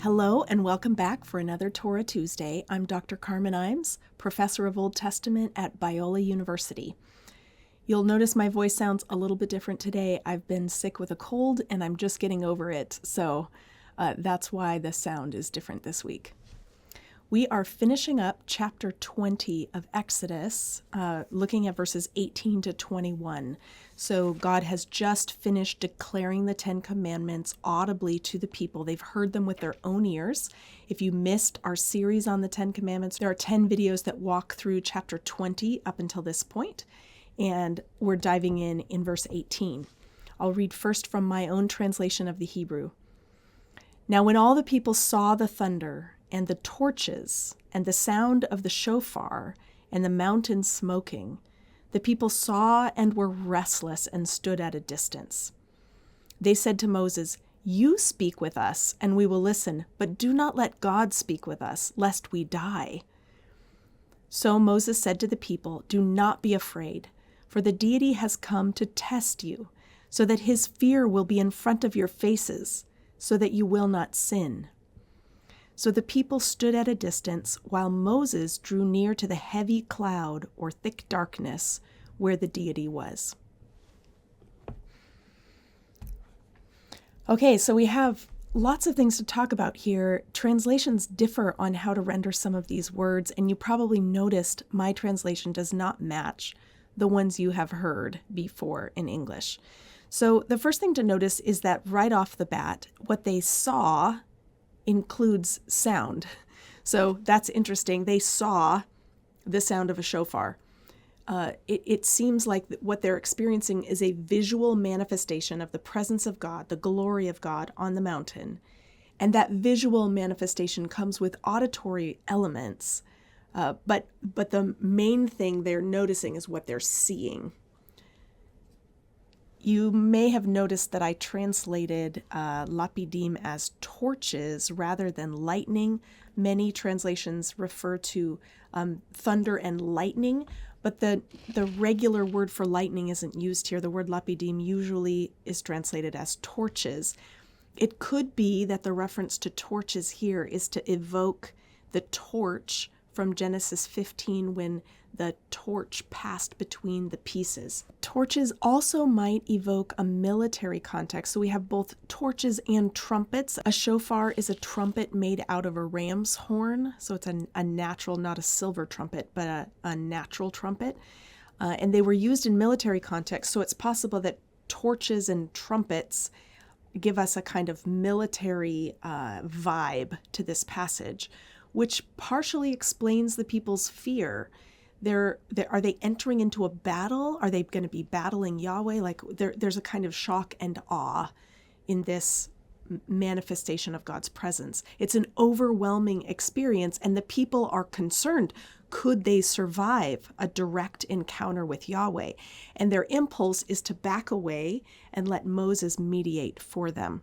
Hello and welcome back for another Torah Tuesday. I'm Dr. Carmen Imes, professor of Old Testament at Biola University. You'll notice my voice sounds a little bit different today. I've been sick with a cold and I'm just getting over it, so that's why the sound is different this week. We are finishing up chapter 20 of Exodus, looking at verses 18 to 21. So God has just finished declaring the Ten Commandments audibly to the people. They've heard them with their own ears. If you missed our series on the Ten Commandments, there are 10 videos that walk through chapter 20 up until this point, and we're diving in verse 18. I'll read first from my own translation of the Hebrew. Now when all the people saw the thunder and the torches, and the sound of the shofar, and the mountain smoking, the people saw and were restless and stood at a distance. They said to Moses, "You speak with us, and we will listen, but do not let God speak with us, lest we die." So Moses said to the people, "Do not be afraid, for the deity has come to test you, so that his fear will be in front of your faces, so that you will not sin." So the people stood at a distance while Moses drew near to the heavy cloud or thick darkness where the deity was. Okay, so we have lots of things to talk about here. Translations differ on how to render some of these words, and you probably noticed my translation does not match the ones you have heard before in English. So the first thing to notice is that right off the bat, what they saw includes sound. So that's interesting. They saw the sound of a shofar. It seems like what they're experiencing is a visual manifestation of the presence of God, the glory of God on the mountain. And that visual manifestation comes with auditory elements. But the main thing they're noticing is what they're seeing. You may have noticed that I translated lapidim as torches rather than lightning. Many translations refer to thunder and lightning, but the regular word for lightning isn't used here. The word lapidim usually is translated as torches. It could be that the reference to torches here is to evoke the torch from Genesis 15 when the torch passed between the pieces. Torches also might evoke a military context. So we have both torches and trumpets. A shofar is a trumpet made out of a ram's horn. So it's a natural, not a silver trumpet, but a natural trumpet. And they were used in military context. So it's possible that torches and trumpets give us a kind of military vibe to this passage, which partially explains the people's fear. Are they entering into a battle? Are they going to be battling Yahweh? Like there's a kind of shock and awe in this manifestation of God's presence. It's an overwhelming experience, and the people are concerned. Could they survive a direct encounter with Yahweh? And their impulse is to back away and let Moses mediate for them.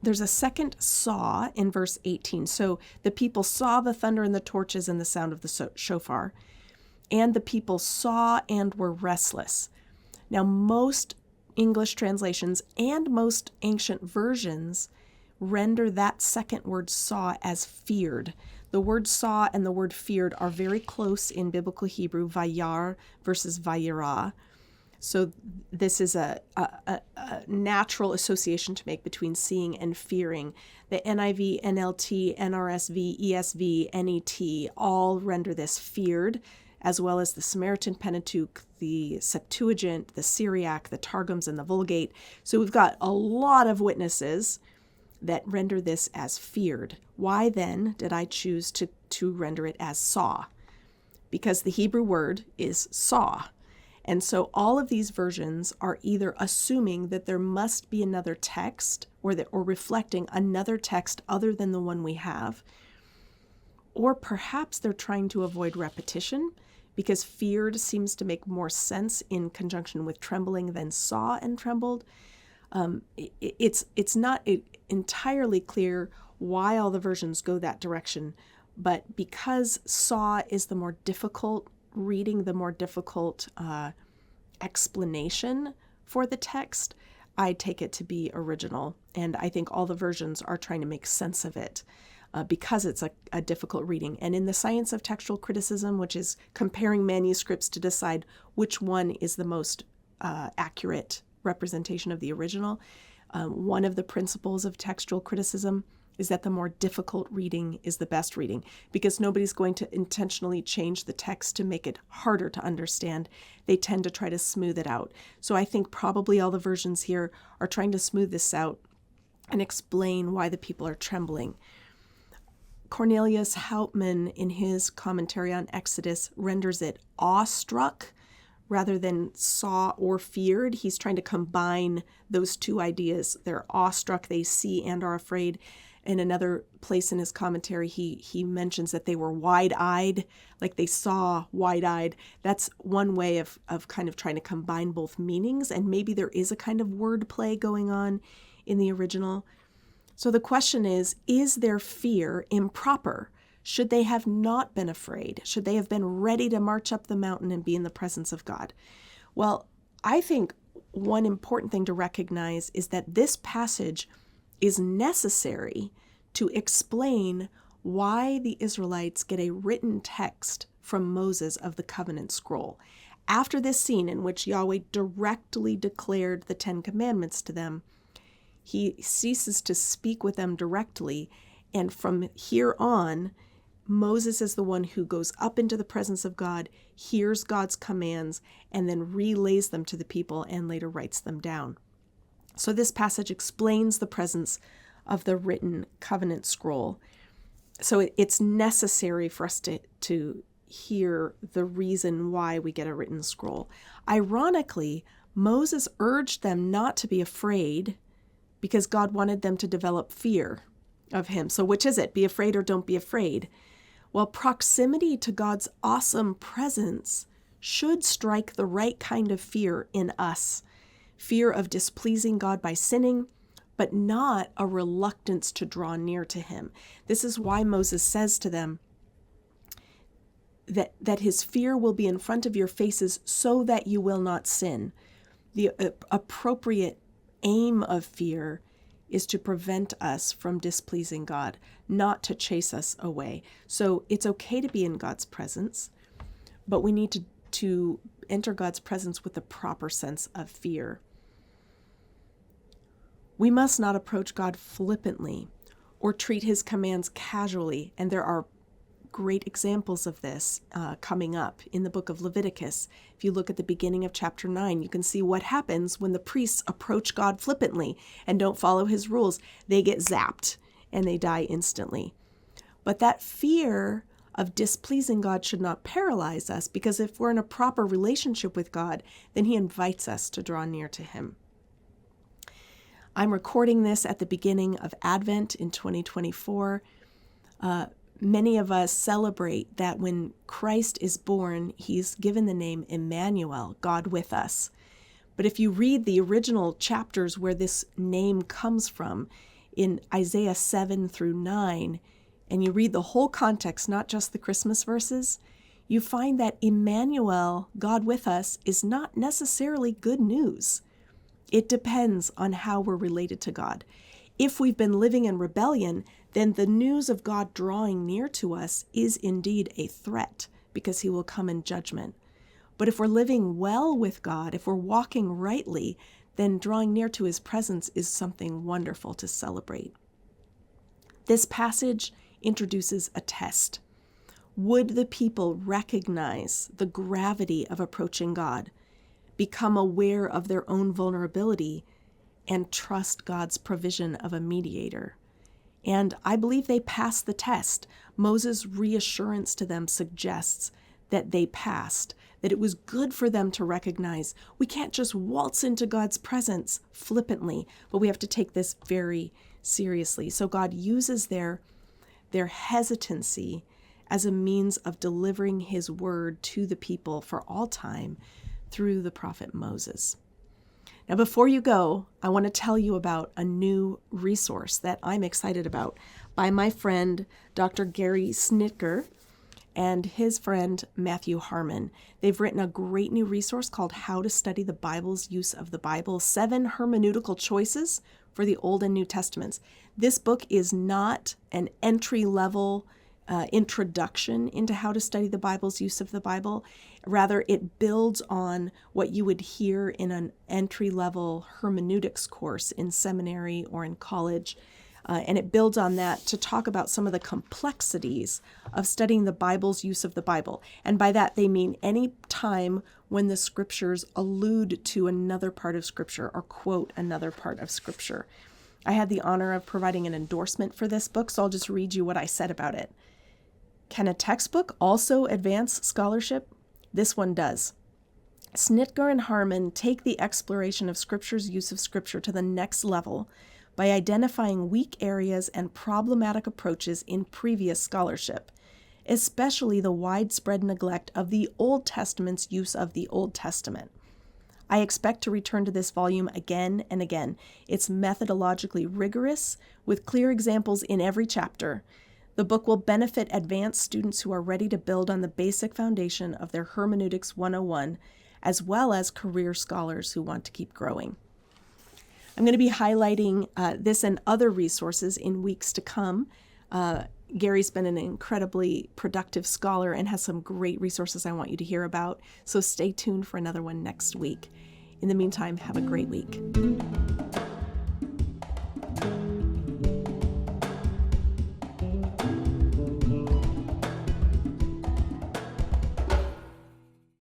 There's a second saw in verse 18. So the people saw the thunder and the torches and the sound of the shofar. And the people saw and were restless. Now, most English translations and most ancient versions render that second word saw as feared. The word saw and the word feared are very close in biblical Hebrew, vayar versus vayirah. So this is a natural association to make between seeing and fearing. The NIV, NLT, NRSV, ESV, NET all render this feared, as well as the Samaritan Pentateuch, the Septuagint, the Syriac, the Targums, and the Vulgate. So we've got a lot of witnesses that render this as feared. Why then did I choose to render it as saw? Because the Hebrew word is saw. And so all of these versions are either assuming that there must be another text or reflecting another text other than the one we have, or perhaps they're trying to avoid repetition because feared seems to make more sense in conjunction with trembling than saw and trembled. It's not entirely clear why all the versions go that direction, but because saw is the more difficult reading, the more difficult explanation for the text, I take it to be original. And I think all the versions are trying to make sense of it because it's a difficult reading. And in the science of textual criticism, which is comparing manuscripts to decide which one is the most accurate representation of the original, one of the principles of textual criticism is that the more difficult reading is the best reading, because nobody's going to intentionally change the text to make it harder to understand. They tend to try to smooth it out. So I think probably all the versions here are trying to smooth this out and explain why the people are trembling. Cornelius Houtman, in his commentary on Exodus, renders it awestruck rather than saw or feared. He's trying to combine those two ideas. They're awestruck, they see and are afraid. In another place in his commentary, he mentions that they were wide-eyed, like they saw wide-eyed. That's one way of kind of trying to combine both meanings, and maybe there is a kind of wordplay going on in the original. So the question is their fear improper? Should they have not been afraid? Should they have been ready to march up the mountain and be in the presence of God? Well, I think one important thing to recognize is that this passage is necessary to explain why the Israelites get a written text from Moses of the covenant scroll. After this scene in which Yahweh directly declared the 10 Commandments to them, he ceases to speak with them directly, and from here on, Moses is the one who goes up into the presence of God, hears God's commands, and then relays them to the people and later writes them down. So this passage explains the presence of the written covenant scroll. So it's necessary for us to hear the reason why we get a written scroll. Ironically, Moses urged them not to be afraid because God wanted them to develop fear of him. So which is it? Be afraid or don't be afraid? Well, proximity to God's awesome presence should strike the right kind of fear in us. Fear of displeasing God by sinning, but not a reluctance to draw near to him. This is why Moses says to them that his fear will be in front of your faces so that you will not sin. The appropriate aim of fear is to prevent us from displeasing God, not to chase us away. So it's okay to be in God's presence, but we need to enter God's presence with the proper sense of fear. We must not approach God flippantly or treat his commands casually, and there are great examples of this coming up in the book of Leviticus. If you look at the beginning of chapter 9, you can see what happens when the priests approach God flippantly and don't follow his rules. They get zapped and they die instantly. But that fear of displeasing God should not paralyze us, because if we're in a proper relationship with God, then he invites us to draw near to him. I'm recording this at the beginning of Advent in 2024. Many of us celebrate that when Christ is born, he's given the name Emmanuel, God with us. But if you read the original chapters where this name comes from, in Isaiah 7 through 9, and you read the whole context, not just the Christmas verses, you find that Emmanuel, God with us, is not necessarily good news. It depends on how we're related to God. If we've been living in rebellion, then the news of God drawing near to us is indeed a threat, because he will come in judgment. But if we're living well with God, if we're walking rightly, then drawing near to his presence is something wonderful to celebrate. This passage introduces a test. Would the people recognize the gravity of approaching God, become aware of their own vulnerability, and trust God's provision of a mediator? And I believe they passed the test. Moses' reassurance to them suggests that they passed, that it was good for them to recognize we can't just waltz into God's presence flippantly, but we have to take this very seriously. So God uses their hesitancy as a means of delivering his word to the people for all time through the prophet Moses. Now, before you go, I want to tell you about a new resource that I'm excited about by my friend, Dr. Gary Schnittjer. and his friend Matthew Harmon. They've written a great new resource called How to Study the Bible's Use of the Bible, 7 Hermeneutical Choices for the Old and New Testaments. This book is not an entry-level introduction into how to study the Bible's use of the Bible. Rather, it builds on what you would hear in an entry-level hermeneutics course in seminary or in college. And it builds on that to talk about some of the complexities of studying the Bible's use of the Bible. And by that, they mean any time when the scriptures allude to another part of Scripture or quote another part of Scripture. I had the honor of providing an endorsement for this book, so I'll just read you what I said about it. Can a textbook also advance scholarship? This one does. Schnittjer and Harmon take the exploration of Scripture's use of Scripture to the next level by identifying weak areas and problematic approaches in previous scholarship, especially the widespread neglect of the Old Testament's use of the Old Testament. I expect to return to this volume again and again. It's methodologically rigorous, with clear examples in every chapter. The book will benefit advanced students who are ready to build on the basic foundation of their Hermeneutics 101, as well as career scholars who want to keep growing. I'm going to be highlighting this and other resources in weeks to come. Gary's been an incredibly productive scholar and has some great resources I want you to hear about, so stay tuned for another one next week. In the meantime, have a great week.